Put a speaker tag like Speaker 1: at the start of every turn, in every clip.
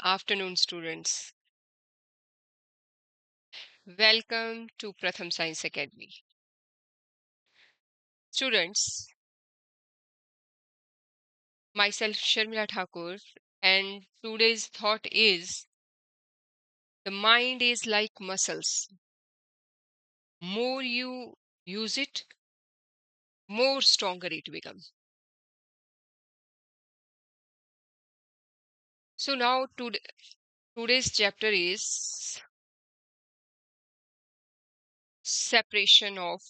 Speaker 1: Afternoon, students. Welcome to Pratham Science Academy. Students, myself Sharmila Thakur, and today's thought is the mind is like muscles. More you use it, more stronger it becomes. So now today's chapter is separation of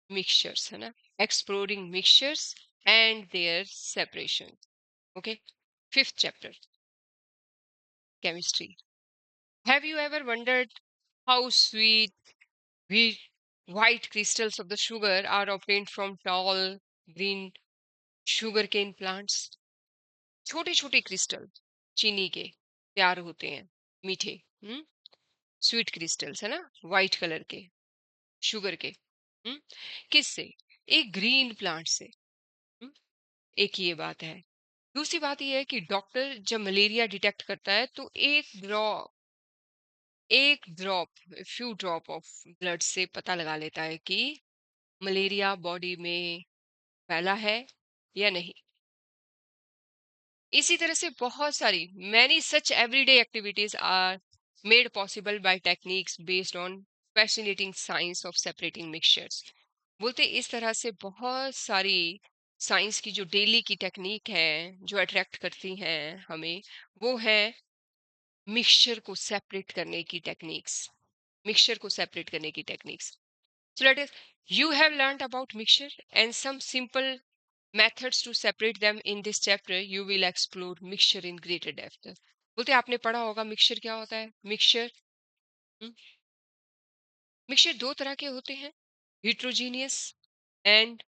Speaker 1: mixtures, है ना? Exploring mixtures and their separation. Okay, fifth chapter, chemistry. Have you ever wondered how sweet we white crystals of the sugar are obtained from tall green sugarcane plants? छोटे छोटे crystal चीनी के तैयार होते हैं, मीठे, स्वीट क्रिस्टल्स है ना, वाइट कलर के, शुगर के। किससे? एक ग्रीन प्लांट से। हम्म, एक ये बात है। दूसरी बात ये है कि डॉक्टर जब मलेरिया डिटेक्ट करता है तो एक drop few drop of blood से पता लगा लेता है कि मलेरिया बॉडी में फैला है या नहीं। इसी तरह से बहुत सारी many such everyday activities are made possible by techniques based on fascinating science of separating mixtures. बोलते इस तरह से बहुत सारी साइंस की जो डेली की टेक्निक है, जो अट्रैक्ट करती हैं हमें, वो है मिक्सचर को सेपरेट करने की टेक्निक्स। मिक्सचर को सेपरेट करने की techniques. So let us, you have learned about mixture and some simple methods to separate them in this chapter. You will explore mixture in greater depth. बोलते आपने पढ़ा होगा मिक्सचर क्या होता है। मिक्सचर मिक्सचर दो तरह के होते हैं, हिट्रोजीनियस एंड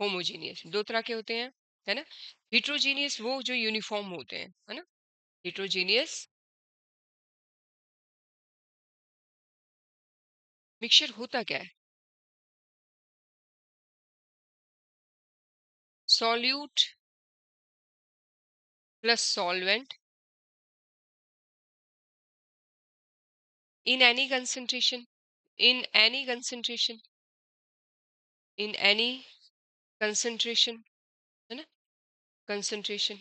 Speaker 1: होमोजीनियस। दो तरह के होते हैं, है ना। हिट्रोजीनियस वो जो यूनिफॉर्म होते हैं, है ना। हिट्रोजीनियस मिक्सचर होता क्या है? Solute plus solvent in any concentration, in any concentration, in any concentration, है ना, concentration,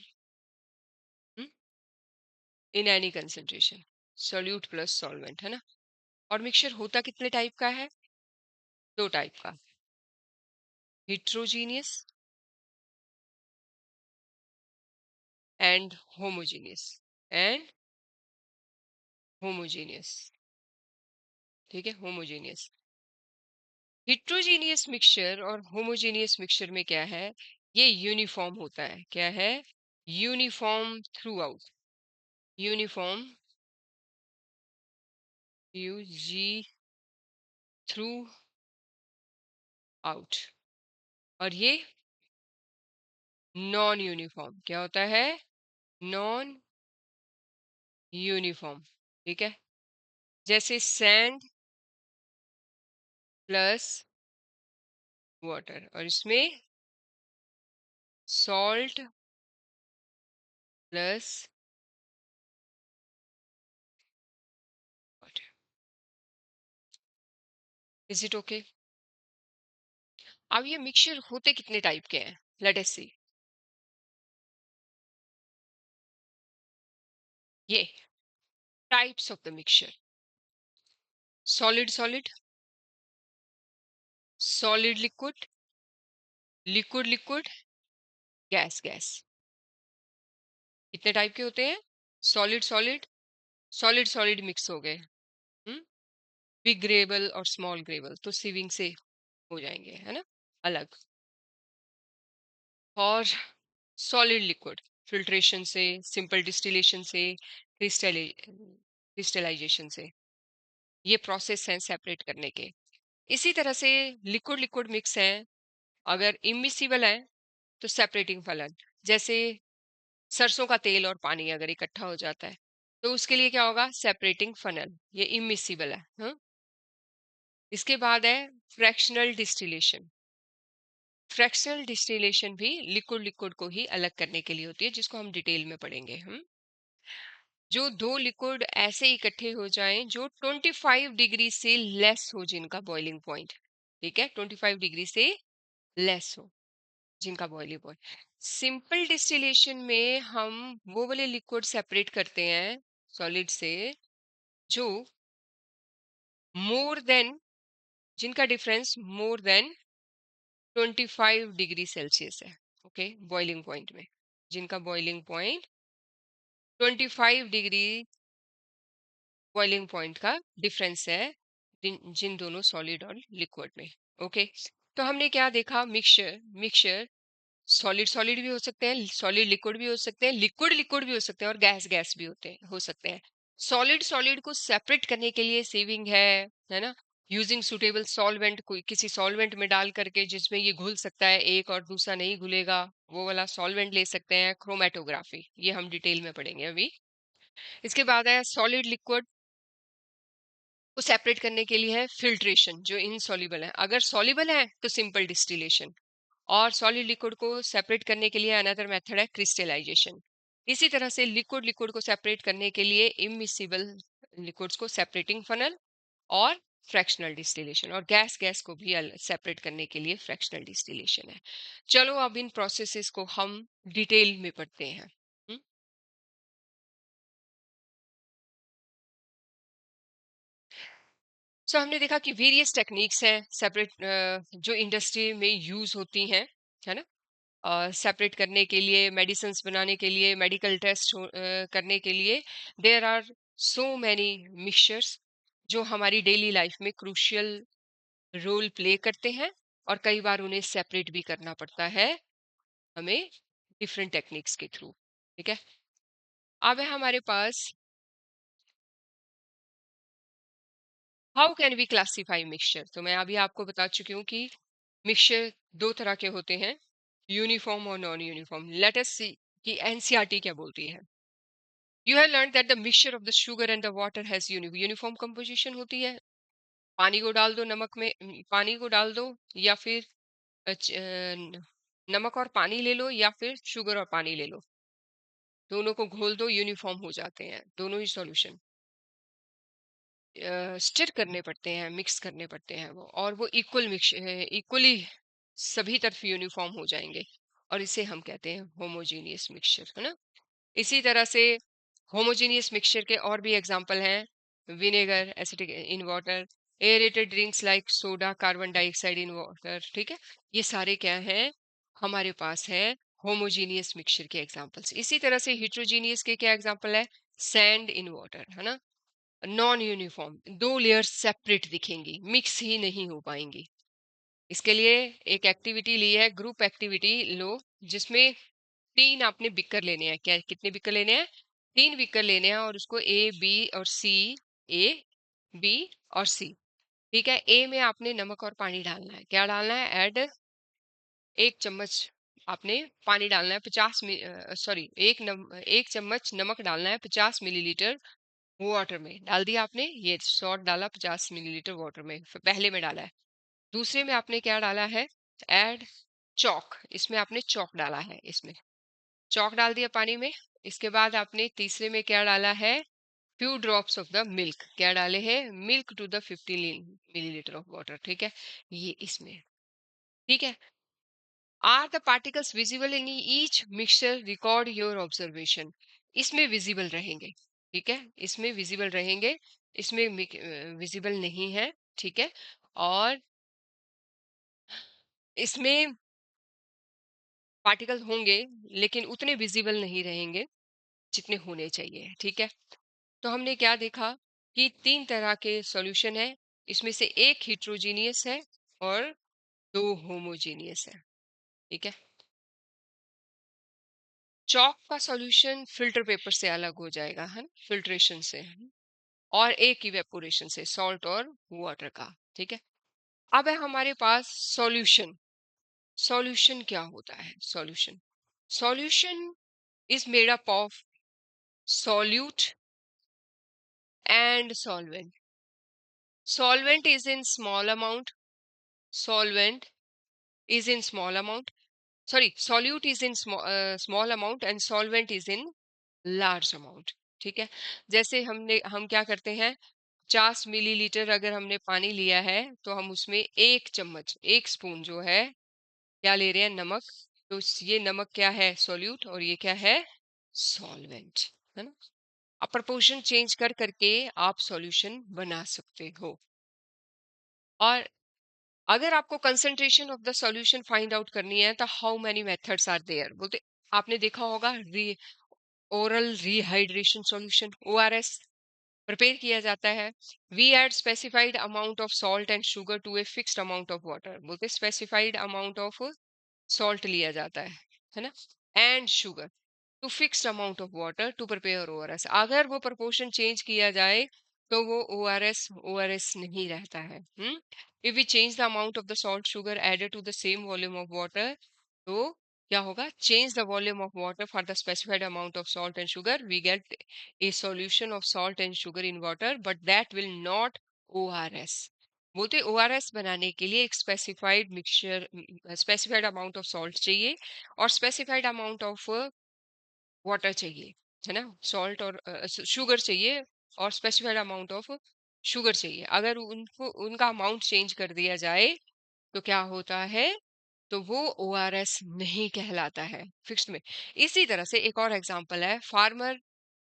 Speaker 1: in any concentration, solute plus solvent, है ना। और मिक्सचर होता कितने टाइप का है? दो टाइप का, heterogeneous and homogeneous, and homogeneous, ठीक है, homogeneous। heterogeneous मिक्सचर और homogeneous मिक्सचर में क्या है? ये यूनिफॉर्म होता है। क्या है? यूनिफॉर्म थ्रू आउट, यूनिफॉर्म, यू जी थ्रू आउट। और ये नॉन यूनिफॉर्म क्या होता है? नॉन यूनिफॉर्म, ठीक है। जैसे सैंड प्लस वाटर, और इसमें salt plus water. Is it okay? अब ये मिक्सचर होते कितने टाइप के हैं? लेट अस सी। ये types of the mixture: solid solid, solid liquid, liquid liquid, gas gas. कितने टाइप के होते हैं? Solid solid, solid solid mix हो गए, बिग ग्रेबल और स्मॉल ग्रेबल तो सीविंग से हो जाएंगे, है ना, अलग। और सॉलिड लिक्विड फिल्ट्रेशन से, सिंपल डिस्टिलेशन से, क्रिस्टलाइजेशन से, ये प्रोसेस हैं सेपरेट करने के। इसी तरह से लिक्विड लिक्विड मिक्स है, अगर इमिसिबल है तो सेपरेटिंग फलन, जैसे सरसों का तेल और पानी अगर इकट्ठा हो जाता है तो उसके लिए क्या होगा? सेपरेटिंग फनल, ये इमिसिबल है, हाँ? इसके बाद है फ्रैक्शनल डिस्टिलेशन। फ्रैक्शनल डिस्टिलेशन भी लिक्विड लिक्विड को ही अलग करने के लिए होती है, जिसको हम डिटेल में पढ़ेंगे हम। जो दो लिक्विड ऐसे इकट्ठे हो जाएं जो 25 डिग्री से लेस हो जिनका बॉइलिंग पॉइंट, ठीक है, 25 डिग्री से लेस हो जिनका बॉइलिंग पॉइंट। सिंपल डिस्टिलेशन में हम वो वाले लिक्विड सेपरेट करते हैं सॉलिड से जो मोर देन, जिनका difference more than 25 degree Celsius है, ओके, बॉइलिंग पॉइंट में, जिनका boiling point 25 degree boiling point का डिफरेंस है जिन दोनों सॉलिड और लिक्विड में, ओके। तो हमने क्या देखा, मिक्सचर मिक्सचर सॉलिड सॉलिड भी हो सकते हैं, सॉलिड लिक्विड भी हो सकते हैं, लिक्विड लिक्विड भी हो सकते हैं, और गैस गैस भी हो सकते हैं। सॉलिड सॉलिड को सेपरेट करने के लिए सेविंग है ना, यूजिंग सुटेबल सॉल्वेंट, कोई किसी सॉल्वेंट में डाल करके जिसमें ये घुल सकता है एक और दूसरा नहीं घुलेगा, वो वाला सॉल्वेंट ले सकते हैं। क्रोमेटोग्राफी, ये हम डिटेल में पढ़ेंगे अभी। इसके बाद है सॉलिड लिक्विड को सेपरेट करने के लिए है फिल्ट्रेशन, जो इनसॉल्युबल है। अगर सॉल्युबल है तो सिंपल डिस्टिलेशन, और सॉलिड लिक्विड को सेपरेट करने के लिए अनदर मेथड है क्रिस्टलाइजेशन। इसी तरह से लिक्विड लिक्विड को सेपरेट करने के लिए इमिसिबल लिक्विड्स को सेपरेटिंग फनल और फ्रैक्शनल डिस्टिलेशन, और गैस गैस को भी सेपरेट करने के लिए फ्रैक्शनल डिस्टिलेशन है। चलो अब इन प्रोसेसेस को हम डिटेल में पढ़ते हैं। सो हमने देखा कि वेरियस टेक्निक्स हैं सेपरेट, जो इंडस्ट्री में यूज होती हैं, है ना, सेपरेट करने के लिए, मेडिसिन बनाने के लिए, मेडिकल टेस्ट करने के लिए। There are so many mixtures जो हमारी डेली लाइफ में क्रूशियल रोल प्ले करते हैं, और कई बार उन्हें सेपरेट भी करना पड़ता है हमें डिफरेंट टेक्निक्स के थ्रू, ठीक है। अब है हमारे पास how can we classify mixture. तो मैं अभी आपको बता चुकी हूँ कि मिक्सचर दो तरह के होते हैं, यूनिफॉर्म और नॉन यूनिफॉर्म। लेट अस सी कि एनसीईआरटी क्या बोलती है। You have learn that the mixture of the sugar and the water has uniform composition होती है। पानी को डाल दो, नमक में पानी को डाल दो, या फिर नमक और पानी ले लो, या फिर शुगर और पानी ले लो, दोनों को घोल दो, यूनिफॉर्म हो जाते हैं दोनों ही सॉल्यूशन। स्टिर करने पड़ते हैं, मिक्स करने पड़ते हैं वो, और वो इक्वली सभी तरफ यूनिफॉर्म हो जाएंगे, और इसे हम कहते हैं होमोजीनियस मिक्सचर, है ना। इसी तरह से होमोजीनियस मिक्सचर के और भी एग्जांपल हैं, vinegar acetic in water, aerated drinks like soda, carbon dioxide in water, ठीक है। ये सारे क्या हैं, हमारे पास है होमोजीनियस मिक्सचर के एग्जांपल्स। इसी तरह से हिट्रोजीनियस के क्या एग्जांपल है, सैंड इन वाटर, है ना, नॉन यूनिफॉर्म, दो लेयर्स सेपरेट दिखेंगी, मिक्स ही नहीं हो पाएंगी। इसके लिए एक एक्टिविटी ली है, ग्रुप एक्टिविटी लो, जिसमें तीन आपने बिकर लेने हैं। क्या, कितने बिकर लेने हैं, तीन बिकर लेने हैं, और उसको ए बी और सी, ए बी और सी, ठीक है। ए में आपने नमक और पानी डालना है। क्या डालना है, ऐड 1 चम्मच आपने पानी डालना है, 50 एक चम्मच नमक डालना है 50 मिलीलीटर वाटर में। डाल दिया आपने, ये सॉल्ट डाला 50 मिलीलीटर वाटर में, पहले में डाला है। दूसरे में आपने क्या डाला है, ऐड चौक, इसमें आपने चौक डाला है, इसमें चौक डाल दिया पानी में। इसके बाद आपने तीसरे में क्या डाला है, few drops of the milk, क्या डाले हैं, milk to the 50 millilitre of water, ठीक है, ये इसमें, ठीक है। Are the particles visible in each mixture, record your observation, इसमें विजिबल रहेंगे, ठीक है, इसमें विजिबल रहेंगे, इसमें विजिबल नहीं है, ठीक है। और इसमें पार्टिकल होंगे लेकिन उतने विजिबल नहीं रहेंगे जितने होने चाहिए, ठीक है। तो हमने क्या देखा कि तीन तरह के सॉल्यूशन है, इसमें से एक हिट्रोजीनियस है और दो होमोजीनियस है, ठीक है। चॉक का सॉल्यूशन फिल्टर पेपर से अलग हो जाएगा, है ना, फिल्ट्रेशन से, है ना? और एक इवेपोरेशन से, सॉल्ट और वाटर का, ठीक है। अब है हमारे पास सॉल्यूशन। सॉल्यूशन क्या होता है, solution, solution is made up of solute and solvent. Solvent is in small amount, solvent is in small amount, sorry, solute is in small amount and solvent is in large amount. ठीक है, जैसे हम क्या करते हैं, 50 millilitre अगर हमने पानी लिया है तो हम उसमें 1 चम्मच, 1 स्पून जो है क्या ले रहे हैं, नमक। तो ये नमक क्या है, सोल्यूट, और ये क्या है, सॉल्वेंट, है ना। अब प्रपोर्शन चेंज कर करके आप सॉल्यूशन बना सकते हो। और अगर आपको concentration of the solution find out करनी है तो how many methods are there, बोलते आपने देखा होगा oral rehydration solution, ORS prepare किया जाता है। We add specified amount of salt and sugar to a fixed amount of water, बोलते स्पेसिफाइड अमाउंट ऑफ सॉल्ट लिया जाता है ना, and sugar to fixed amount of water to prepare ORS. अगर वो प्रोपोर्शन चेंज किया जाए तो वो ओआरएस ओआरएस नहीं रहता है। If we change the amount of the salt sugar added to the same volume of water, तो क्या होगा, change the volume of water for the specified amount of salt and sugar, we get a solution of salt and sugar in water, but that will not ORS. बोलते ORS बनाने के लिए एक specified mixture, specified amount of salt चाहिए और specified amount of water चाहिए, है ना, सॉल्ट और शुगर चाहिए और स्पेसिफाइड अमाउंट ऑफ शुगर चाहिए। अगर उनको उनका अमाउंट चेंज कर दिया जाए तो क्या होता है, तो वो ओआरएस नहीं कहलाता है फिक्स्ड में। इसी तरह से एक और एग्जांपल है, फार्मर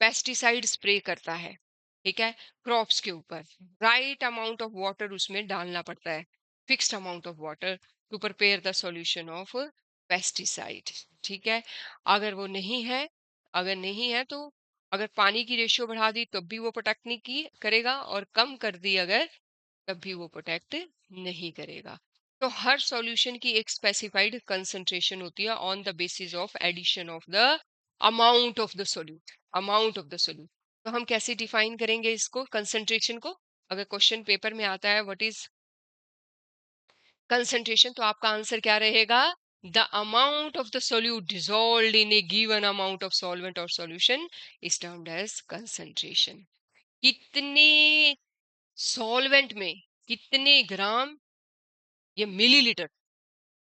Speaker 1: पेस्टिसाइड स्प्रे करता है, ठीक है, क्रॉप्स के ऊपर, राइट अमाउंट ऑफ वाटर उसमें डालना पड़ता है, fixed amount of water to prepare the solution of pesticide. ठीक है, अगर वो नहीं है, अगर नहीं है तो अगर पानी की रेशियो बढ़ा दी तब भी वो प्रोटेक्ट नहीं की करेगा, और कम कर दी अगर, तब भी वो प्रोटेक्ट नहीं करेगा। तो हर सॉल्यूशन की एक स्पेसिफाइड कंसंट्रेशन होती है on the basis of addition of the amount of the solute, amount of the solute. तो हम कैसे डिफाइन करेंगे इसको, कंसंट्रेशन को, अगर क्वेश्चन पेपर में आता है व्हाट इज कंसंट्रेशन, तो आपका आंसर क्या रहेगा, the amount of the solute dissolved in a given amount of solvent और solution is termed as concentration. कितने सॉल्वेंट में कितने ग्राम, ये मिलीलीटर,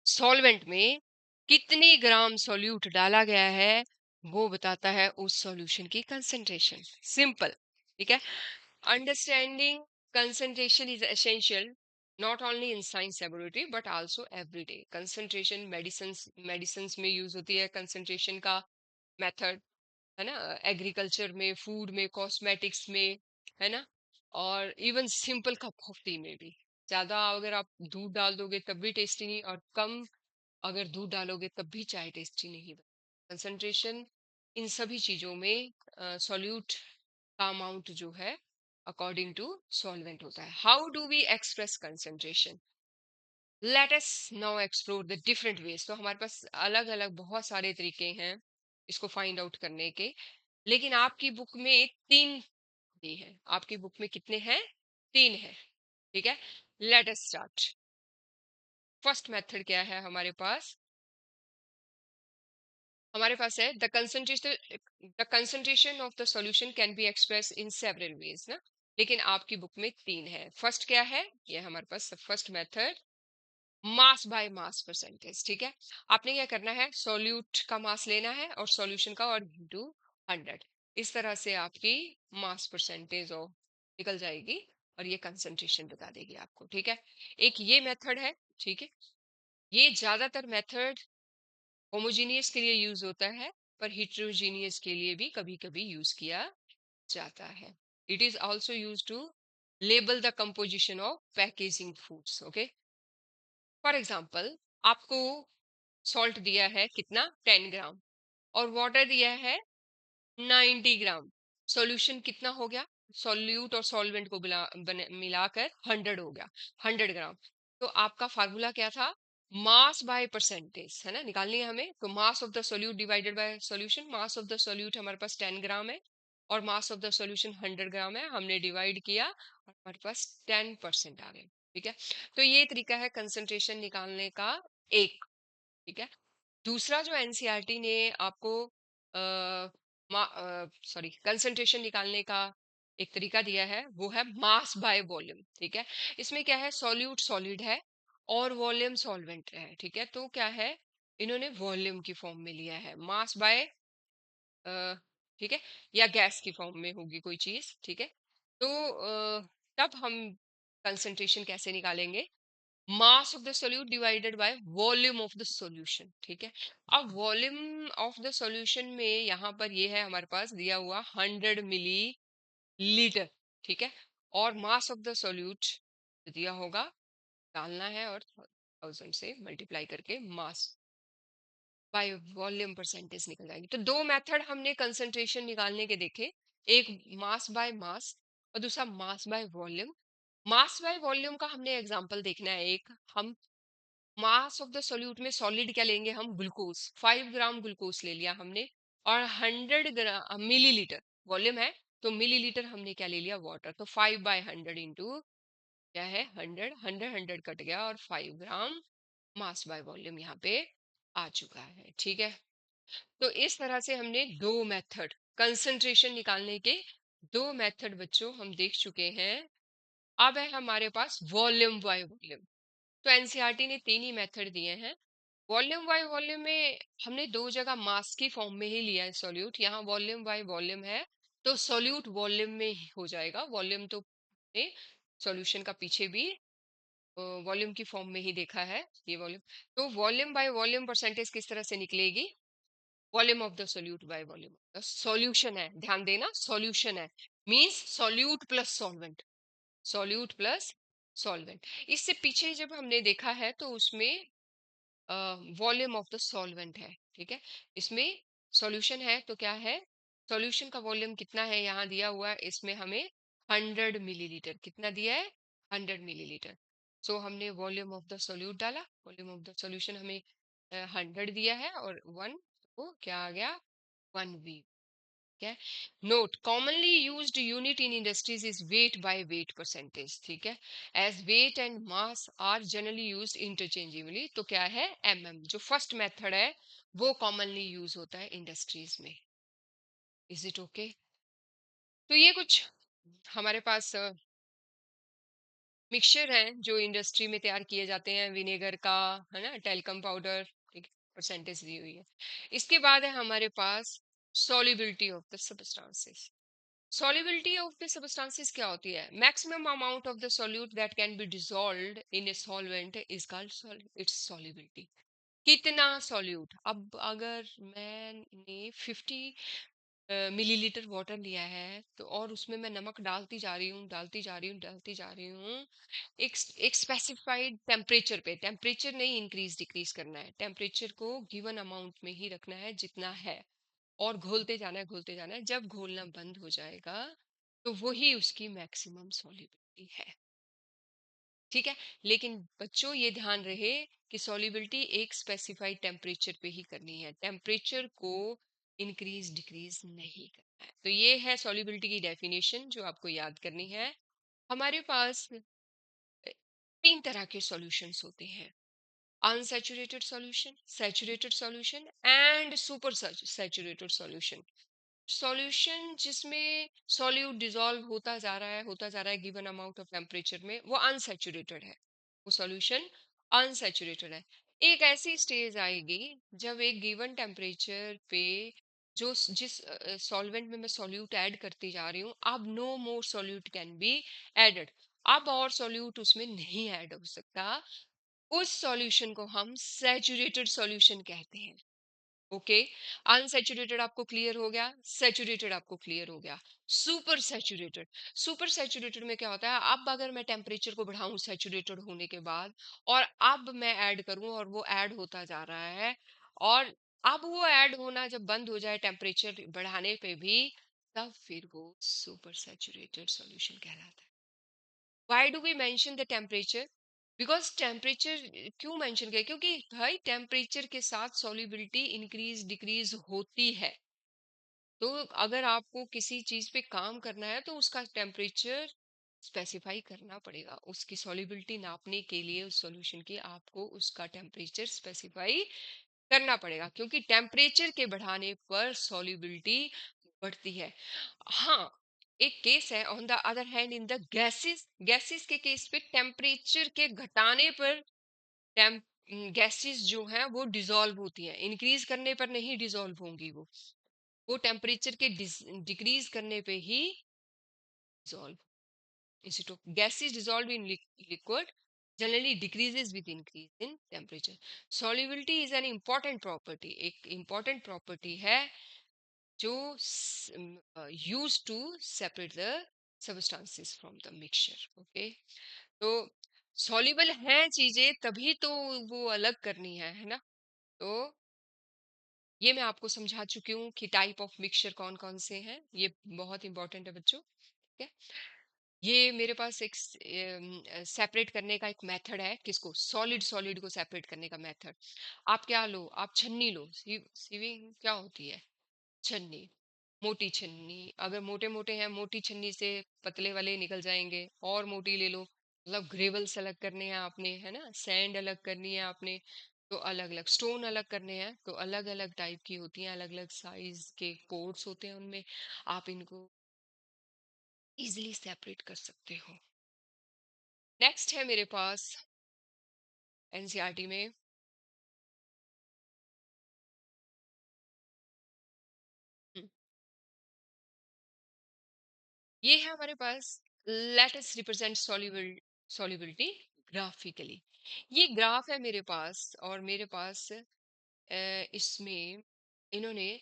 Speaker 1: सॉल्वेंट में कितने ग्राम सॉल्यूट डाला गया है, वो बताता है उस सॉल्यूशन की कंसंट्रेशन। सिंपल, ठीक है। Understanding concentration is essential not only in science laboratory but also everyday. Concentration medicine में यूज होती है, कंसंट्रेशन का मेथड, है ना, एग्रीकल्चर में, फूड में, कॉस्मेटिक्स में, है ना, और even simple cup of T में भी। ज्यादा अगर आप दूध डाल दोगे तब भी टेस्टी नहीं, और कम अगर दूध डालोगे तब भी चाय टेस्टी नहीं बनेगी। कंसंट्रेशन इन सभी चीजों में सॉल्यूट का अमाउंट जो है अकॉर्डिंग टू सॉल्वेंट होता है। How do we express concentration, let us now explore the different ways. तो हमारे पास अलग अलग बहुत सारे तरीके हैं इसको फाइंड आउट करने के, लेकिन आपकी बुक में 3 दिए हैं। आपकी बुक में कितने हैं, 3 है, ठीक है। Let us start. First method क्या है हमारे पास, हमारे पास है the concentration of the solution can be express in several ways ना, लेकिन आपकी बुक में 3 है। फर्स्ट क्या है, ये हमारे पास first method, mass by mass percentage, ठीक है। आपने क्या करना है, सॉल्यूट का मास लेना है और सॉल्यूशन का और इंटू 100, इस तरह से आपकी मास परसेंटेज और निकल जाएगी और ये कंसंट्रेशन बता देगी आपको, ठीक है। एक ये मेथड है, ठीक है। ये ज्यादातर मेथड होमोजीनियस के लिए यूज होता है, पर हिट्रोजीनियस के लिए भी कभी कभी यूज किया जाता है। It is also use to label the composition of packaging foods, okay. For example, आपको सॉल्ट दिया है कितना, 10 ग्राम, और वाटर दिया है 90 ग्राम। सॉल्यूशन कितना हो गया, सॉल्यूट और सॉल्वेंट को मिलाकर 100 हो गया, 100 ग्राम। तो आपका फार्मूला क्या था, मास बाय परसेंटेज, है ना, निकालनी है हमें। तो mass of the solute divided by solution, mass of the solute हमारे पास 10 ग्राम है और मास ऑफ द सॉल्यूशन 100 ग्राम है, हमने डिवाइड किया और हमारे पास 10% आ गए, ठीक है। तो ये तरीका है कंसंट्रेशन निकालने का एक, ठीक है। दूसरा जो एनसीईआरटी ने आपको सॉरी कंसंट्रेशन निकालने का एक तरीका दिया है वो है मास बाय वॉल्यूम, ठीक है। इसमें क्या है, सॉल्यूट सॉलिड है और वॉल्यूम सॉल्वेंट है, ठीक है। तो क्या है, इन्होंने वॉल्यूम की फॉर्म में लिया है, मास बाय, ठीक है, या गैस की फॉर्म में होगी कोई चीज, ठीक है। तो तब हम कंसंट्रेशन कैसे निकालेंगे, mass of the solute divided by volume of the solution, ठीक है। अब वॉल्यूम ऑफ द सॉल्यूशन में यहाँ पर ये है हमारे पास दिया हुआ 100 मिली लीटर, ठीक है। और मास ऑफ द सोल्यूट दिया होगा, डालना है और 1000 से मल्टीप्लाई करके मास बाय वॉल्यूम परसेंटेज निकल जाएगी। तो दो मेथड हमने कंसंट्रेशन निकालने के देखे, एक मास बाय मास और दूसरा mass by volume. Mass by volume का हमने एग्जांपल देखना है, एक हम मास ऑफ द सोल्यूट में सॉलिड क्या लेंगे, हम ग्लूकोज, 5 ग्राम ग्लूकोज ले लिया हमने, और 100 ग्राम मिलीलीटर वॉल्यूम है, तो मिलीलीटर हमने क्या ले लिया, वाटर। तो 5/100 इंटू क्या है, 100, 100 कट गया और 5 ग्राम मास बाय वॉल्यूम यहाँ पे आ चुका है, ठीक है। तो इस तरह से हमने दो मेथड कंसंट्रेशन निकालने के, दो मेथड बच्चों हम देख चुके हैं। अब है हमारे पास वॉल्यूम बाय वॉल्यूम। तो एनसीईआरटी ने तीन ही मेथड दिए हैं। वॉल्यूम बाय वॉल्यूम में हमने दो जगह मास की फॉर्म में ही लिया है सॉल्यूट, यहाँ वॉल्यूम बाय वॉल्यूम है, तो सॉल्यूट वॉल्यूम में ही हो जाएगा। वॉल्यूम तो सॉल्यूशन का पीछे भी वॉल्यूम की फॉर्म में ही देखा है, ये वॉल्यूम। तो वॉल्यूम बाय वॉल्यूम परसेंटेज किस तरह से निकलेगी, volume of the solute by volume of the solution है, ध्यान देना सॉल्यूशन है, means solute plus solvent, solute plus solvent. इससे पीछे जब हमने देखा है तो उसमें वॉल्यूम ऑफ द सॉल्वेंट है, ठीक है। इसमें सॉल्यूशन है तो क्या है, सॉल्यूशन का वॉल्यूम कितना है यहाँ दिया हुआ है, इसमें हमें 100 मिलीलीटर, कितना दिया है, 100 मिलीलीटर। सो हमने वॉल्यूम ऑफ द सोल्यूट डाला, वॉल्यूम ऑफ द सॉल्यूशन हमें 100 दिया है और 1, तो क्या आ गया, 1 V। ठीक है। Note, commonly used unit in industries is weight by weight percentage, ठीक है। As weight and mass are generally used interchangeably, तो क्या है, जो फर्स्ट मेथड है वो कॉमनली यूज होता है इंडस्ट्रीज में। Is it okay? तो ये कुछ हमारे पास मिक्सचर हैं जो इंडस्ट्री में तैयार किए जाते हैं, विनेगर का, है ना, टेल्कम पाउडर, ठीक, परसेंटेज दी हुई है। इसके बाद है हमारे पास solubility of the substances. Solubility of the substances क्या होती है, maximum amount of the solute that can be dissolved in a solvent is called its solubility। कितना सॉल्यूट, अब अगर मैंने 50 मिलीलीटर वाटर लिया है तो और उसमें मैं नमक डालती जा रही हूँ, डालती जा रही हूँ, डालती जा रही हूँ, एक स्पेसिफाइड टेम्परेचर पे, टेम्परेचर नहीं इंक्रीज डिक्रीज करना है, टेम्परेचर को गिवन अमाउंट में ही रखना है जितना है, और घोलते जाना है, घोलते जाना है। जब घोलना बंद हो जाएगा तो वही उसकी मैक्सिमम सॉल्युबिलिटी है, ठीक है। लेकिन बच्चों ये ध्यान रहे कि सॉल्युबिलिटी एक स्पेसिफाइड टेम्परेचर पे ही करनी है, टेम्परेचर को इंक्रीज डिक्रीज नहीं करना है। तो ये है सॉल्युबिलिटी की डेफिनेशन जो आपको याद करनी है। हमारे पास तीन तरह के सॉल्यूशंस होते हैं, unsaturated solution, saturated solution and super saturated solution. Solution जिसमें सॉल्यूट डिसॉल्व होता जा रहा है, होता जा रहा है गिवन अमाउंट ऑफ टेम्परेचर में, वो अनसैचुरेटेड है, वो सॉल्यूशन अनसैचुरेटेड है। एक ऐसी स्टेज आएगी जब एक गिवन टेम्परेचर पे जिस सॉल्वेंट में मैं सॉल्यूट ऐड करती जा रही हूँ, अब no more solute can be added, अब और सॉल्यूट उसमें नहीं ऐड हो सकता, उस सॉल्यूशन को हम सैचुरेटेड सॉल्यूशन कहते हैं। ओके, अनसैचुरेटेड आपको क्लियर हो गया, सैचुरेटेड आपको क्लियर हो गया। सुपर सैचुरेटेड, सुपर सैचुरेटेड में क्या होता है, अब अगर मैं टेम्परेचर को बढ़ाऊं सैचुरेटेड होने के बाद, और अब मैं ऐड करूं और वो ऐड होता जा रहा है, और अब वो ऐड होना जब बंद हो जाए टेम्परेचर बढ़ाने पे भी, तब फिर वो सुपर सैचुरेटेड सॉल्यूशन कहलाता है। Why do we mention the temperature, because temperature क्यों मेंशन किया, क्योंकि भाई टेम्परेचर के साथ सॉल्युबिलिटी इंक्रीज डिक्रीज होती है। तो अगर आपको किसी चीज पे काम करना है तो उसका टेम्परेचर स्पेसिफाई करना पड़ेगा, उसकी सॉल्युबिलिटी नापने के लिए उस सॉल्यूशन की आपको उसका टेम्परेचर स्पेसिफाई करना पड़ेगा, क्योंकि टेम्परेचर के बढ़ाने पर सॉल्युबिलिटी बढ़ती है। हाँ, एक केस है on the other hand in the gases, gases के केस पे टेम्परेचर के घटाने पर टेम्प गैसेस जो हैं वो डिसॉल्व होती हैं, इंक्रीज करने पर नहीं डिसॉल्व होंगी वो टेम्परेचर के डिक्रीज करने पे ही dissolve. Instead of gases dissolved in liquid generally decreases with increase in temperature. Solubility is an important property, एक important property है जो used to separate the substances from the mixture. Okay, तो soluble हैं चीजें तभी तो वो अलग करनी है ना। तो ये मैं आपको समझा चुकी हूँ कि टाइप ऑफ मिक्सचर कौन कौन से हैं, ये बहुत इंपॉर्टेंट है बच्चों। ठीक है, ये मेरे पास एक सेपरेट करने का एक मेथड है, किसको, सॉलिड सॉलिड को सेपरेट करने का मेथड। आप क्या लो, आप छन्नी लो, सीविंग क्या होती है, छन्नी, मोटी छन्नी, अगर मोटे मोटे हैं मोटी छन्नी से पतले वाले निकल जाएंगे, और मोटी ले लो, मतलब ग्रेवल्स अलग करने हैं आपने, है ना, सैंड अलग करनी है आपने, तो अलग अलग स्टोन अलग करने हैं, तो अलग अलग टाइप की होती हैं, अलग अलग साइज के पोर्ट्स होते हैं उनमें, आप इनको इजिली सेपरेट कर सकते हो। नेक्स्ट है मेरे पास एनसीईआरटी में, हम्म, ये है हमारे पास, let us represent solubility graphically. ये ग्राफ है मेरे पास, और मेरे पास इसमें इन्होंने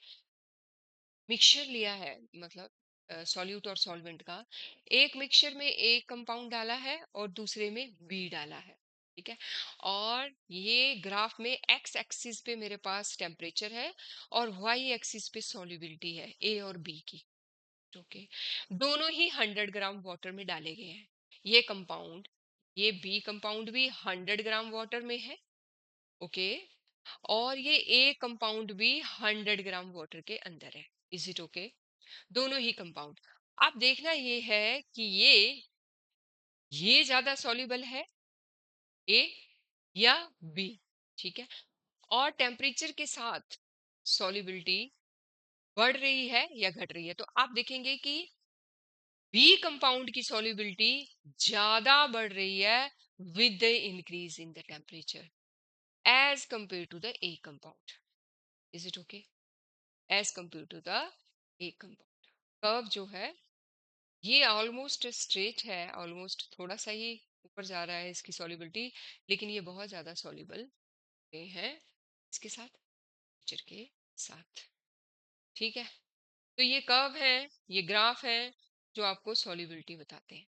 Speaker 1: मिक्सचर लिया है, मतलब सॉल्यूट और सॉल्वेंट का, एक मिक्सचर में एक कंपाउंड डाला है और दूसरे में बी डाला है। ठीक है, और ये ग्राफ में एक्स एक्सिस पे मेरे पास टेम्परेचर है और वाई एक्सिस पे सॉल्युबिलिटी है ए और बी की। ओके, दोनों ही 100 ग्राम वाटर में डाले गए हैं। ये कंपाउंड, ये बी कंपाउंड भी 100 ग्राम वाटर में है। ओके, और ये ए कंपाउंड भी 100 ग्राम वाटर के अंदर है। इज इट ओके, दोनों ही कंपाउंड। अब देखना ये है कि ये ज्यादा सॉल्युबल है, ए या बी। ठीक है, और टेम्परेचर के साथ सॉल्युबिलिटी बढ़ रही है या घट रही है, तो आप देखेंगे कि बी कंपाउंड की सॉल्युबिलिटी ज्यादा बढ़ रही है with the increase in the temperature as compare to the A compound. Is it okay, as compare to the A compound. Curve जो है ये ऑलमोस्ट स्ट्रेट है, ऑलमोस्ट थोड़ा सा ही ऊपर जा रहा है इसकी सॉल्युबिलिटी, लेकिन ये बहुत ज्यादा सॉल्युबल है इसके साथ, नेचर के साथ। ठीक है, तो ये कर्व है, ये ग्राफ है जो आपको सॉल्युबिलिटी बताते हैं।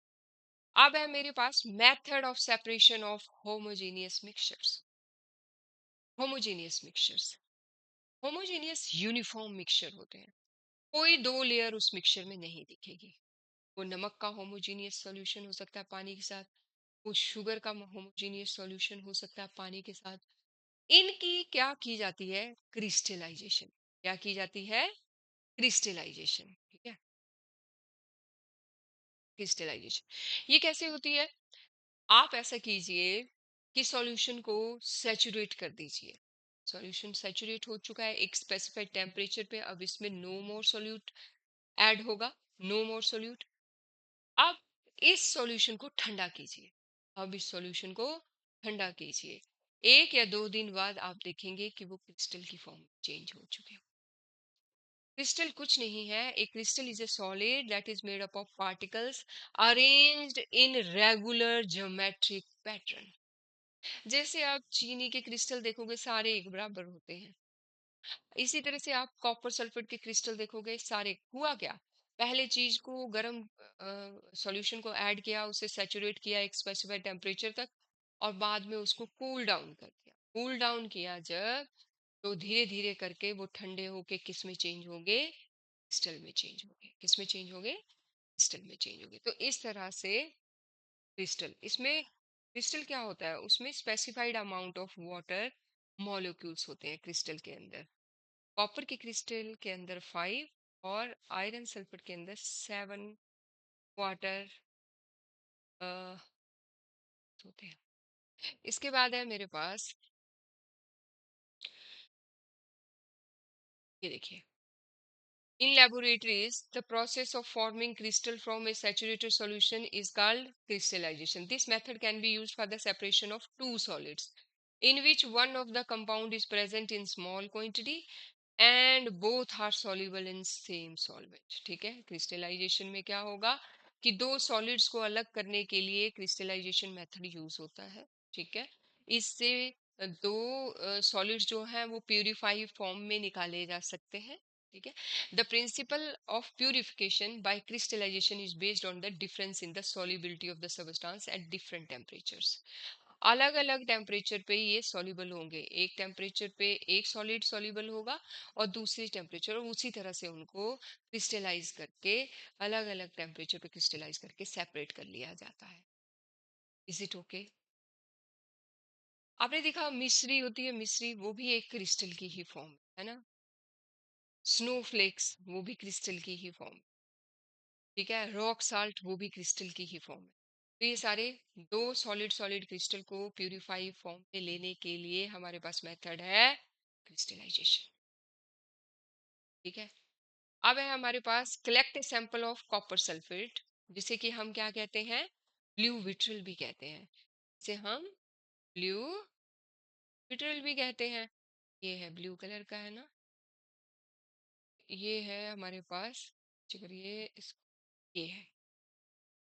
Speaker 1: अब है मेरे पास method of separation of homogeneous mixtures. Homogeneous mixtures, homogeneous uniform mixture होते हैं, कोई दो लेयर उस मिक्सचर में नहीं दिखेगी। वो नमक का होमोजेनियस सॉल्यूशन हो सकता है पानी के साथ, वो शुगर का होमोजेनियस सॉल्यूशन हो सकता है पानी के साथ। इनकी क्या की जाती है, क्रिस्टलाइजेशन। क्या की जाती है, क्रिस्टलाइजेशन। ठीक है, क्रिस्टलाइजेशन ये कैसे होती है, आप ऐसा कीजिए कि सॉल्यूशन को सैचुरेट कर दीजिए। सॉल्यूशन सैचुरेट हो चुका है एक स्पेसिफाइड टेम्परेचर पे, अब इसमें नो मोर सॉल्यूट ऐड होगा, नो मोर सॉल्यूट। अब इस सॉल्यूशन को ठंडा कीजिए, अब इस सॉल्यूशन को ठंडा कीजिए, 1 या 2 दिन बाद आप देखेंगे कि वो क्रिस्टल की फॉर्म चेंज हो चुके हैं। क्रिस्टल कुछ नहीं है, एक crystal is a solid that is made up of particles arranged in regular geometric pattern. जैसे आप चीनी के क्रिस्टल देखोगे सारे एक बराबर होते हैं, इसी तरह से आप कॉपर सल्फेट के क्रिस्टल देखोगे सारे। हुआ क्या, पहले चीज को गर्म सॉल्यूशन को ऐड किया, उसे सैचुरेट किया एक स्पेसिफाइड टेम्परेचर तक, और बाद में उसको कूल डाउन कर दिया। कूल डाउन किया जब, तो धीरे धीरे करके वो ठंडे होके किस में चेंज होंगे, क्रिस्टल में चेंज होंगे। किस में चेंज होंगे, क्रिस्टल में चेंज होंगे। तो इस तरह से क्रिस्टल, इसमें क्रिस्टल क्या होता है, उसमें specified amount of water molecules होते हैं क्रिस्टल के अंदर। कॉपर के क्रिस्टल के अंदर 5 और आयरन सल्फेट के अंदर 7 वाटर होते हैं। इसके बाद है मेरे पास, ये देखिए, in laboratories the process of forming crystal from a saturated solution is called crystallization. This method can be used for the separation of two solids. in which one of the compound is present in small quantity and both are soluble in same solvent. ठीक है, crystallisation में क्या होगा कि दो solids को अलग करने के लिए क्रिस्टलाइजेशन मेथड यूज होता है। ठीक है, इससे दो सॉलिड्स जो हैं वो प्यूरिफाई फॉर्म में निकाले जा सकते हैं। ठीक है, the principle of purification by crystallization is based on the difference in the solubility of the substance at different temperatures. अलग अलग टेम्परेचर पे ये सॉल्युबल होंगे, एक टेम्परेचर पे एक सॉलिड सॉल्युबल होगा और दूसरी टेम्परेचर, और उसी तरह से उनको क्रिस्टलाइज करके अलग अलग टेम्परेचर पे क्रिस्टलाइज करके सेपरेट कर लिया जाता है। Is it okay? आपने देखा मिश्री होती है, मिश्री वो भी एक क्रिस्टल की ही फॉर्म है ना। स्नोफ्लेक्स वो भी क्रिस्टल की ही फॉर्म। ठीक है, रॉक साल्ट वो भी क्रिस्टल की ही फॉर्म है। तो ये सारे दो सॉलिड सॉलिड क्रिस्टल को प्यूरिफाई फॉर्म में लेने के लिए हमारे पास मेथड है क्रिस्टलाइजेशन। ठीक है, अब है हमारे पास collect a sample of copper sulphate, जिसे कि हम क्या कहते हैं, ब्लू विट्रिल भी कहते हैं। इसे हम ब्लू विट्रिल भी कहते हैं। ये है ब्लू कलर का है ना, ये है हमारे पास, चलिए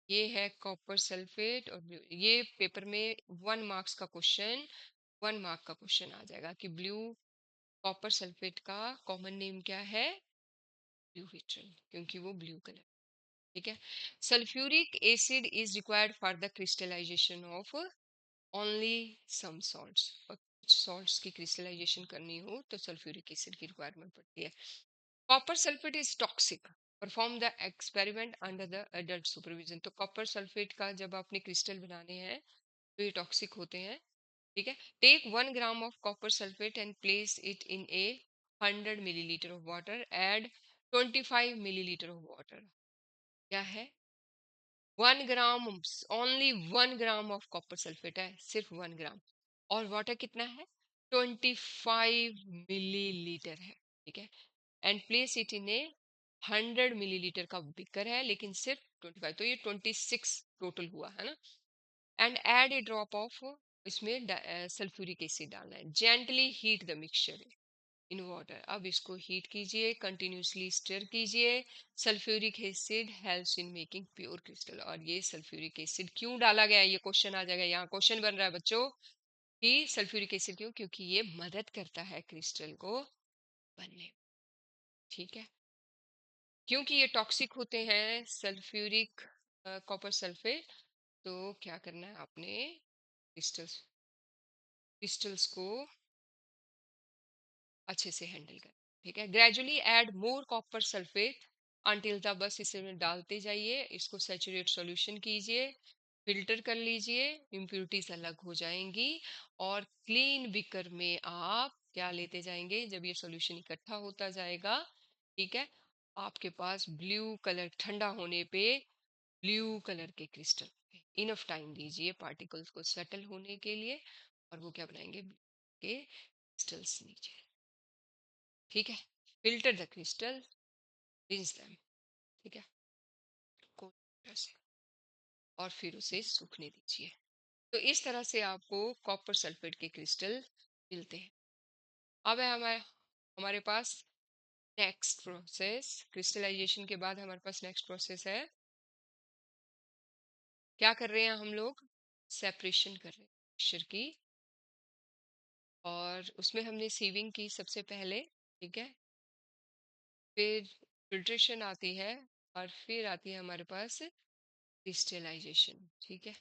Speaker 1: ये है कॉपर सल्फेट और ब्लू। ये पेपर में 1 मार्क्स का क्वेश्चन, 1 मार्क का क्वेश्चन आ जाएगा कि ब्लू कॉपर सल्फेट का कॉमन नेम क्या है, ब्लू विट्रिल, क्योंकि वो ब्लू कलर। ठीक है, sulphuric acid is required for the crystallization of only some salts. और कुछ सॉल्ट्स की क्रिस्टलाइजेशन करनी हो तो सल्फ्यूरिक एसिड की रिक्वायरमेंट पड़ती है। Copper sulphate is toxic, perform the experiment under the adult supervision. तो कॉपर सल्फेट का जब आपने क्रिस्टल बनाने हैं तो ये टॉक्सिक होते हैं। ठीक है, take 1 gram of copper sulphate and place it in a 100 millilitre of water, add 25 millilitre of water. क्या है, 1 gram, only 1 gram of copper sulphate है, सिर्फ 1 ग्राम, और वाटर कितना है, 25 मिलीलीटर है। ठीक है, and place it in a 100 millilitre का बिकर है लेकिन सिर्फ 25, तो ये 26 टोटल हुआ है ना। And add a drop of, इसमें सल्फ्यूरिक एसिड डालना है। Gently heat the mixture in water, अब इसको हीट कीजिए, कंटिन्यूसली स्टर कीजिए। Sulphuric acid helps in making pure crystal. और ये सल्फ्यूरिक एसिड क्यों डाला गया है, ये क्वेश्चन आ जाएगा, यहाँ क्वेश्चन बन रहा है बच्चों कि सल्फ्यूरिक एसिड क्यों, क्योंकि ये मदद करता है क्रिस्टल को बनने। ठीक है, क्योंकि ये टॉक्सिक होते हैं सल्फ्यूरिक कॉपर सल्फेट, तो क्या करना है आपने, क्रिस्टल्स क्रिस्टल्स को अच्छे से हैंडल कर। ठीक है, gradually add more copper sulphate until the, बस इसे में डालते जाइए, इसको सैचुरेट सॉल्यूशन कीजिए, फिल्टर कर लीजिए, इम्प्यूरिटीज अलग हो जाएंगी, और क्लीन बिकर में आप क्या लेते जाएंगे, जब ये सॉल्यूशन इकट्ठा होता जाएगा, ठीक है, आपके पास ब्लू कलर ठंडा होने पे ब्लू कलर के क्रिस्टल, इनफ टाइम दीजिए पार्टिकल्स को सेटल होने के लिए, और वो क्या बनाएंगे, के क्रिस्टल्स नीचे। ठीक है, filter the crystal, rinse them. ठीक है, को से, और फिर उसे सूखने दीजिए। तो इस तरह से आपको कॉपर सल्फेट के क्रिस्टल मिलते हैं। अब है हमारे हमारे पास नेक्स्ट प्रोसेस, क्रिस्टलाइजेशन के बाद हमारे पास नेक्स्ट प्रोसेस है, क्या कर रहे हैं हम लोग, सेपरेशन कर रहे हैं मिक्सचर की, और उसमें हमने सीविंग की सबसे पहले। ठीक है, फिर फिल्ट्रेशन आती है, और फिर आती है हमारे पास क्रिस्टलाइजेशन। ठीक है,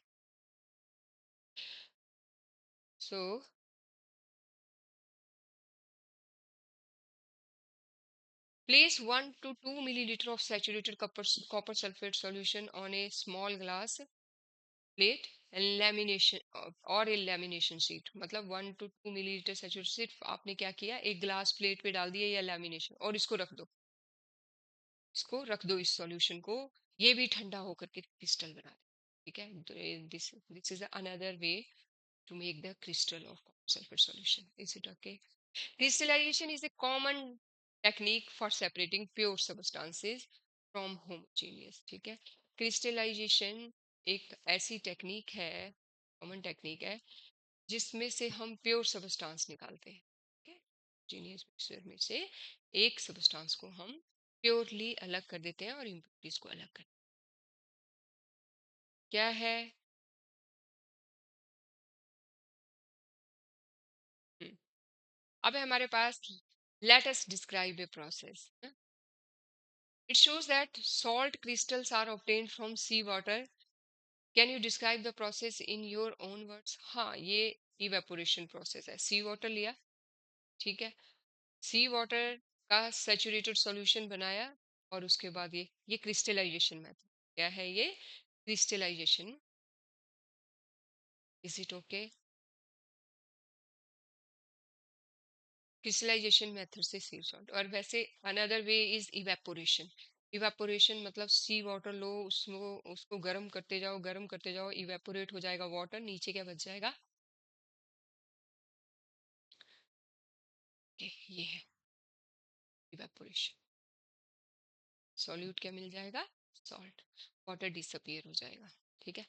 Speaker 1: सो place 1 to 2 milliliter of saturated copper sulfate solution on a small glass plate and lamination or a lamination sheet। मतलब 1 to 2 मिलीलीटर सैचुरेटेड, सिर्फ आपने क्या किया, एक ग्लास प्लेट पे डाल दिया या लैमिनेशन, और इसको रख दो, इसको रख दो इस सॉल्यूशन को, ये भी ठंडा होकर के क्रिस्टल बना दे। ठीक है, this this is another way to make the crystal of copper sulphate solution. Is it okay? Crystallization is a common technique for separating pure substances from homogeneous। ठीक है, क्रिस्टलाइजेशन एक ऐसी टेक्निक है, कॉमन टेक्निक है जिसमें से हम pure substance निकालते हैं। ओके, जीनियस मिक्सचर में से एक सबस्टांस को हम प्योरली अलग कर देते हैं और इम्प्योरिटीज को अलग कर, क्या है। हम्म, अब है हमारे पास let us describe a process. It shows that salt crystals are obtained from sea water. Can you describe the process in your own words? हाँ, ये इवेपोरेशन प्रोसेस है। सी वाटर लिया, ठीक है, सी वाटर का सैचुरेटेड सॉल्यूशन बनाया, और उसके बाद ये क्रिस्टलाइजेशन मेथड, क्या है ये, crystallization. Is it okay? Crystallization method से सी सॉल्ट, और वैसे another way is evaporation. Evaporation मतलब सी वाटर लो, उसको उसको गर्म करते जाओ, गर्म करते जाओ, इवेपोरेट हो जाएगा वाटर, नीचे क्या बच जाएगा, ये है इवेपोरेशन। सॉल्यूट क्या मिल जाएगा, सॉल्ट, वाटर डिसअपियर हो जाएगा, ठीक है।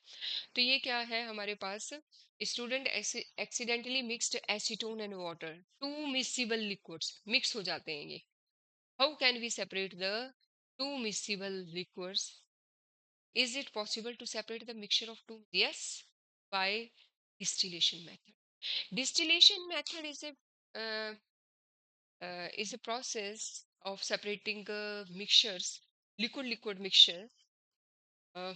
Speaker 1: तो ये क्या है हमारे पास, student accidentally mixed acetone and water, two miscible liquids, mix हो जाते हैं ये। How can we separate the two miscible liquids? Is it possible to separate the mixture of two? Yes, by distillation method. Distillation method is a process of separating mixtures, liquid mixture. Uh,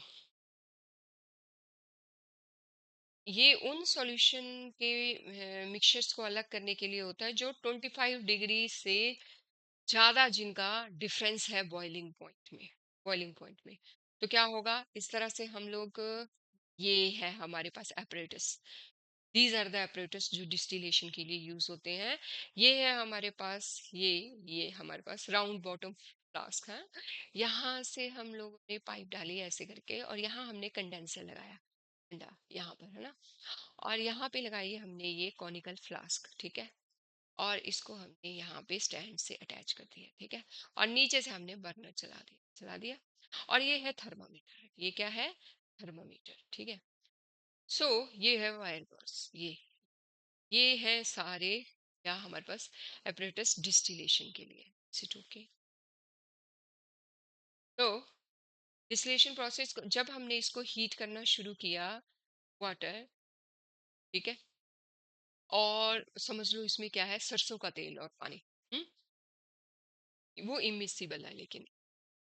Speaker 1: ये उन solution के mixtures को अलग करने के लिए होता है जो 25 डिग्री से ज्यादा, जिनका डिफरेंस है बॉइलिंग पॉइंट में। तो क्या होगा, इस तरह से हम लोग ये है हमारे पास apparatus, these are the apparatus जो डिस्टिलेशन के लिए यूज होते हैं। ये है हमारे पास, ये हमारे पास राउंड बॉटम फ्लास्क है। यहाँ से हम लोगों ने पाइप डाली ऐसे करके, और यहाँ हमने कंडेंसर लगाया, ठंडा यहाँ पर है ना, और यहाँ पे लगाई हमने ये कॉनिकल फ्लास्क, ठीक है, और इसको हमने यहाँ पे स्टैंड से अटैच कर दिया, ठीक है, और नीचे से हमने बर्नर चला दिया। और ये है थर्मामीटर, ये क्या है, थर्मामीटर, ठीक है। सो ये है वायर बॉक्स, ये है सारे क्या हमारे पास apparatus डिस्टिलेशन के लिए। It okay? तो डिस्टिलेशन प्रोसेस, जब हमने इसको हीट करना शुरू किया, वाटर, ठीक है, और समझ लो इसमें क्या है, सरसों का तेल और पानी, वो इमिसिबल है, लेकिन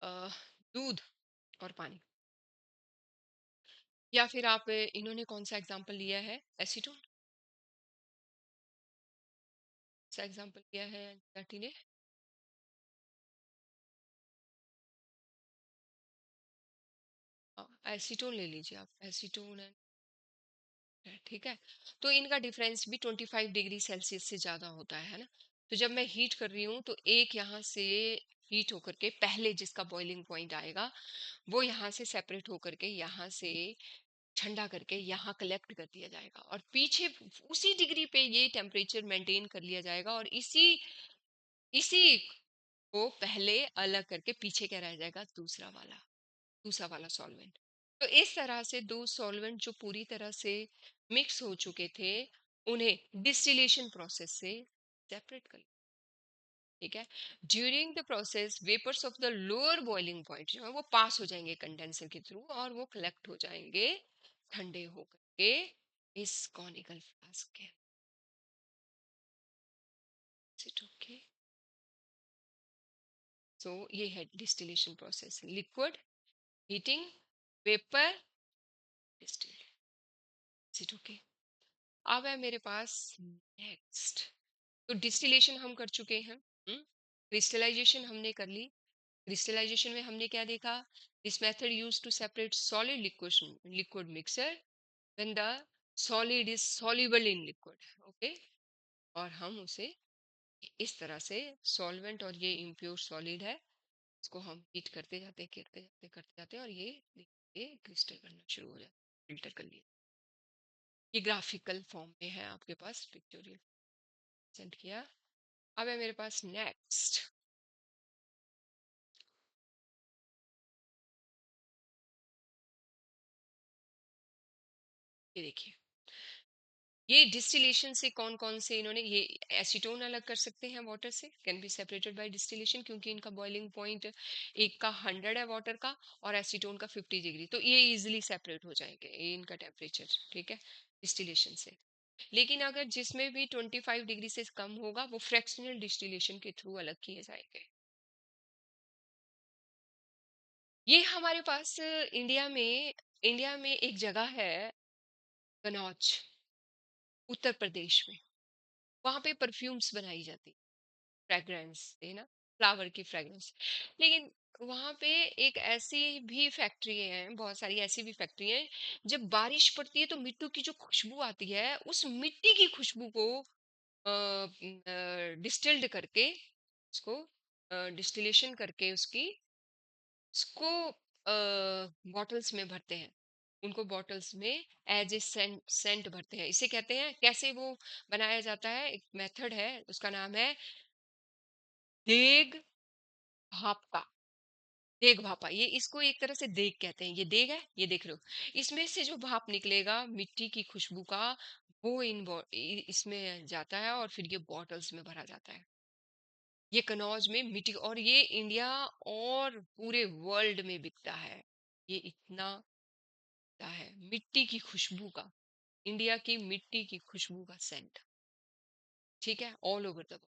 Speaker 1: अ, दूध और पानी, या फिर आप इन्होंने कौन सा एग्जांपल लिया है, एसीटोन सा एग्जांपल लिया है जाटी ने। एसीटोन ले लीजिए आप, एसीटोन है, ठीक है। तो इनका डिफरेंस भी 25 डिग्री सेल्सियस से ज्यादा होता है ना। तो जब मैं हीट कर रही हूँ तो एक यहाँ से हीट होकर के पहले जिसका बॉइलिंग पॉइंट आएगा, वो यहाँ से सेपरेट होकर के यहाँ से ठंडा करके यहाँ कलेक्ट कर दिया जाएगा, और पीछे उसी डिग्री पे ये टेम्परेचर मेंटेन कर लिया जाएगा, और इसी इसी को पहले अलग करके पीछे क्या रह जाएगा, दूसरा वाला सॉल्वेंट। तो इस तरह से दो सॉल्वेंट जो पूरी तरह से मिक्स हो चुके थे, उन्हें डिस्टिलेशन प्रोसेस से सेपरेट कर, ठीक है। During the process vapours of the lower boiling point जो है वो पास हो जाएंगे कंडेंसर के थ्रू, और वो कलेक्ट हो जाएंगे ठंडे होकर के इस कॉनिकल फ्लास्क के। ओके, सो ये है distillation process, liquid, heating, vapour, distil. Okay, अब है मेरे पास नेक्स्ट। तो डिस्टिलेशन हम कर चुके हैं, क्रिस्टलाइजेशन हमने कर ली। क्रिस्टलाइजेशन में हमने क्या देखा, this method use to separate solid liquid mixer when the solid is soluble in liquid, okay, और हम उसे इस तरह से, सॉल्वेंट और ये इम्प्योर सॉलिड है, इसको हम हीट करते जाते और ये क्रिस्टल बनना शुरू हो जाता है, फिल्टर कर लिया। ये ग्राफिकल फॉर्म में है आपके पास, पिक्चोरियल सेंड किया। अब है मेरे पास नेक्स्ट, ये देखिए, ये डिस्टिलेशन से कौन-कौन से इन्होंने ये एसीटोन अलग कर सकते हैं वाटर से, can be separated by distillation, क्योंकि इनका बॉइलिंग पॉइंट एक का 100 है वाटर का और एसीटोन का 50 डिग्री, तो ये इजीली सेपरेट हो जाएंगे, ये इनका टेम्परेचर, ठीक है, डिस्टिलेशन से। लेकिन अगर जिसमें भी 25 डिग्री से कम होगा वो फ्रैक्शनल डिस्टिलेशन के थ्रू अलग किए जाएंगे। ये हमारे पास इंडिया में एक जगह है, कनौज, उत्तर प्रदेश में। वहां पे परफ्यूम्स बनाई जाती, फ्रेग्रेंस है ना, फ्लावर की फ्रेग्रेंस। लेकिन वहां पे एक ऐसी भी फैक्ट्री है, बहुत सारी ऐसी भी फैक्ट्री हैं, जब बारिश पड़ती है तो मिट्टी की जो खुशबू आती है, उस मिट्टी की खुशबू को डिस्टिल्ड करके, उसको डिस्टिलेशन करके उसको बॉटल्स में भरते हैं, उनको बॉटल्स में एज ए सेंट सेंट भरते हैं। इसे कहते हैं, कैसे वो बनाया जाता है, एक मेथड है, उसका नाम है देग भापा। देग भापा, ये इसको एक तरह से देग कहते हैं। ये देग है, ये देख लो, इसमें से जो भाप निकलेगा मिट्टी की खुशबू का, वो इसमें जाता है और फिर ये बॉटल्स में भरा जाता है। ये कनौज में मिट्टी, और ये इंडिया और पूरे वर्ल्ड में बिकता है। ये इतना बिकता है मिट्टी की खुशबू का, इंडिया की मिट्टी की खुशबू का सेंट, ठीक है, ऑल ओवर द वर्ल्ड।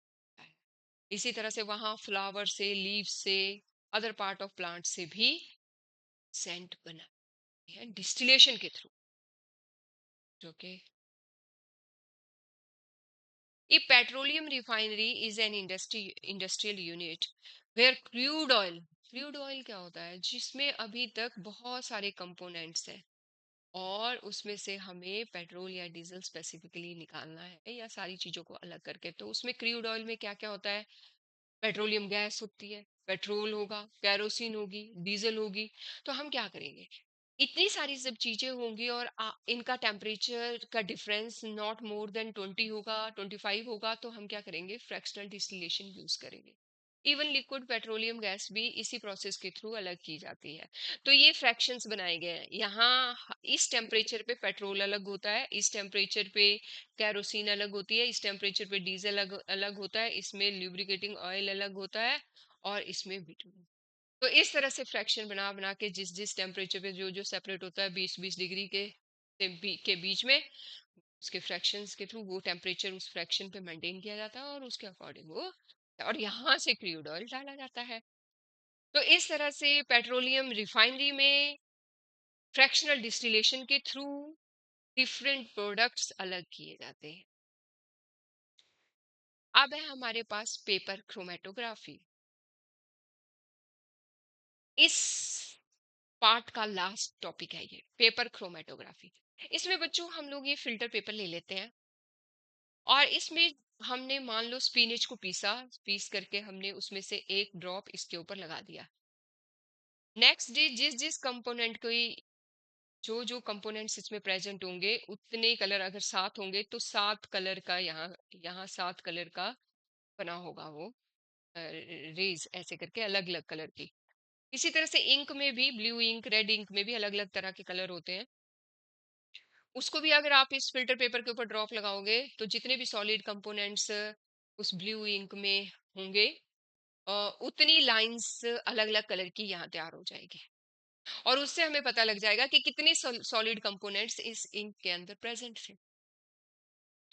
Speaker 1: इसी तरह से वहां फ्लावर से, लीव से, अदर पार्ट ऑफ प्लांट से भी सेंट बनाते हैं डिस्टिलेशन के through. Okay, a petroleum refinery is an industrial unit where crude oil क्या होता है, जिसमें अभी तक बहुत सारे कंपोनेंट्स हैं, और उसमें से हमें पेट्रोल या डीजल स्पेसिफिकली निकालना है, या सारी चीजों को अलग करके। तो उसमें क्रूड ऑयल में क्या क्या होता है, पेट्रोलियम गैस होती है, पेट्रोल होगा, केरोसिन होगी, डीजल होगी। तो हम क्या करेंगे, इतनी सारी सब चीजें होंगी, और इनका टेम्परेचर का डिफरेंस नॉट मोर देन 20 होगा, 25 होगा, तो हम क्या करेंगे, फ्रैक्शनल डिस्टिलेशन यूज करेंगे। इवन लिक्विड पेट्रोलियम गैस भी इसी प्रोसेस के थ्रू अलग की जाती है। तो ये फ्रैक्शंस बनाए गए हैं यहाँ। इस टेम्परेचर पे पेट्रोल अलग होता है, इस टेम्परेचर पे कैरोसिन अलग होती है, इस टेम्परेचर पे डीजल अलग अलग होता है, इसमें ल्यूब्रिकेटिंग ऑयल अलग होता है, और इसमें बिटुमेन। तो इस तरह से फ्रैक्शन बना बना के जिस जिस टेम्परेचर पे जो जो सेपरेट होता है 20-20 डिग्री के बीच में, उसके फ्रैक्शंस के थ्रू वो टेम्परेचर उस फ्रैक्शन पे मेंटेन किया जाता है, और उसके अकॉर्डिंग वो, और यहाँ से क्रूड ऑयल डाला जाता है। तो इस तरह से पेट्रोलियम रिफाइनरी में फ्रैक्शनल डिस्टिलेशन के थ्रू डिफरेंट प्रोडक्ट्स अलग किए जाते हैं। अब है हमारे पास पेपर क्रोमेटोग्राफी। इस पार्ट का लास्ट टॉपिक है ये पेपर क्रोमेटोग्राफी। इसमें बच्चों हम लोग ये फिल्टर पेपर ले लेते हैं, और इसमें हमने मान लो स्पिनच को पीस करके हमने उसमें से एक ड्रॉप इसके ऊपर लगा दिया। नेक्स्ट डे जिस जिस कंपोनेंट को, जो जो कंपोनेंट्स इसमें प्रेजेंट होंगे, उतने कलर अगर 7 होंगे तो 7 कलर का, यहाँ यहाँ 7 कलर का बना होगा वो रेज, ऐसे करके अलग अलग कलर की। इसी तरह से इंक में भी, ब्लू इंक, रेड इंक में भी अलग अलग तरह के कलर होते हैं। उसको भी अगर आप इस फिल्टर पेपर के ऊपर ड्रॉप लगाओगे तो जितने भी सॉलिड कंपोनेंट्स उस ब्लू इंक में होंगे, उतनी लाइंस अलग अलग कलर की यहाँ तैयार हो जाएगी, और उससे हमें पता लग जाएगा कि कितने सॉलिड कंपोनेंट्स इस इंक के अंदर प्रेजेंट थे।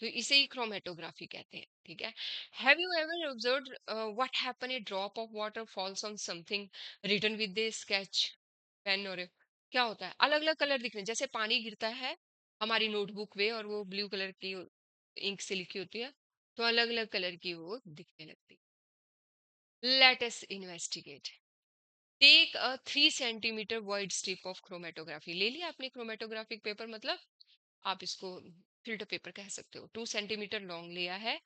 Speaker 1: तो इसे ही क्रोमेटोग्राफी कहते हैं, ठीक है। Have you ever observed what happen a drop of water falls on something written with the sketch pen, और क्या होता है, अलग अलग कलर दिखने, जैसे पानी गिरता है हमारी नोटबुक पे और वो ब्लू कलर की इंक से लिखी होती है, तो अलग अलग कलर की वो दिखने लगती। Let us investigate. Take a 3 centimetre wide strip of chromatography. ले लिया आपने क्रोमेटोग्राफिक पेपर, मतलब आप इसको फिल्टर पेपर कह सकते हो। 2 सेंटीमीटर लॉन्ग लिया है,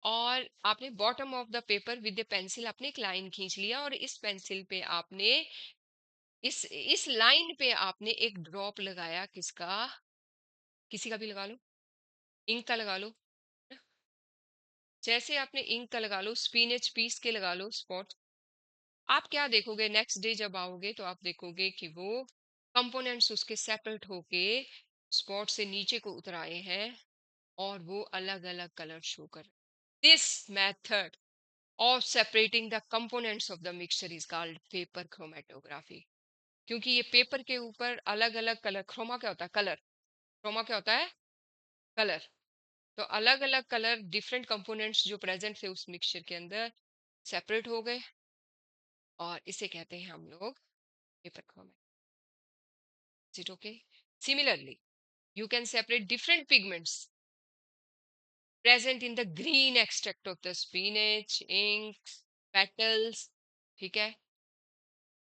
Speaker 1: और आपने bottom of the paper with pencil आपने एक लाइन खींच लिया, और इस पेंसिल पे आपने, इस लाइन पे आपने एक ड्रॉप लगाया, किसका, किसी का भी लगा लो, इंक का लगा लो। जैसे आपने इंक का लगा लो, स्पिनच पीस के लगा लो स्पॉट, आप क्या देखोगे, नेक्स्ट डे जब आओगे तो आप देखोगे कि वो कंपोनेंट्स उसके सेपरेट होके स्पॉट से नीचे को उतर आए हैं, और वो अलग अलग कलर शो कर। This method of separating the components of the mixture is called paper chromatography। क्योंकि ये पेपर के ऊपर अलग अलग कलर, क्रोमा क्या होता है, कलर, क्रोमा क्या होता है, कलर। तो अलग अलग कलर, डिफरेंट कंपोनेंट्स जो प्रेजेंट थे उस मिक्सचर के अंदर, सेपरेट हो गए, और इसे कहते हैं हम लोग paper chromate. It okay? Similarly you can separate different pigments present in the green extract of the spinach, inks, petals, ठीक है?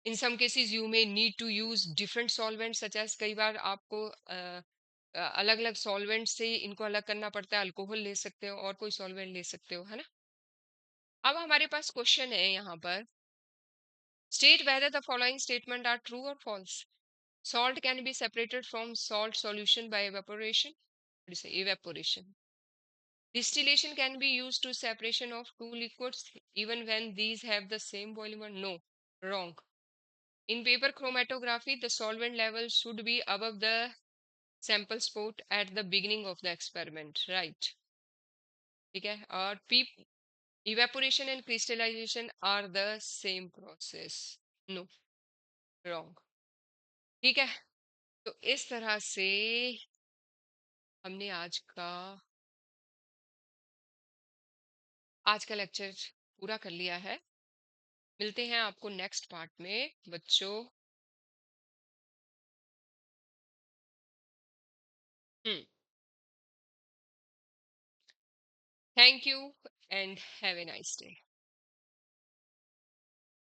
Speaker 1: In some cases you may need to use different solvents such as, कई बार आपको अलग अलग solvent से इनको अलग करना पड़ता है, अल्कोहल ले सकते हो और कोई सॉल्वेंट ले सकते हो, है ना? अब हमारे पास क्वेश्चन है यहाँ पर, state whether the following statement are true or false। Salt can be separated from salt solution by evaporation। What do you say? Evaporation। Distillation can be used to separation of two liquids even when these have the same polymer। No, wrong। In paper chromatography, the solvent level should be above the sample spot at the beginning of the experiment, right? ठीक है? और evaporation and crystallization are the same process। No, wrong। ठीक है? तो इस तरह से हमने आज का लेक्चर पूरा कर लिया है। मिलते हैं आपको नेक्स्ट पार्ट में बच्चों। Thank you and have a nice day.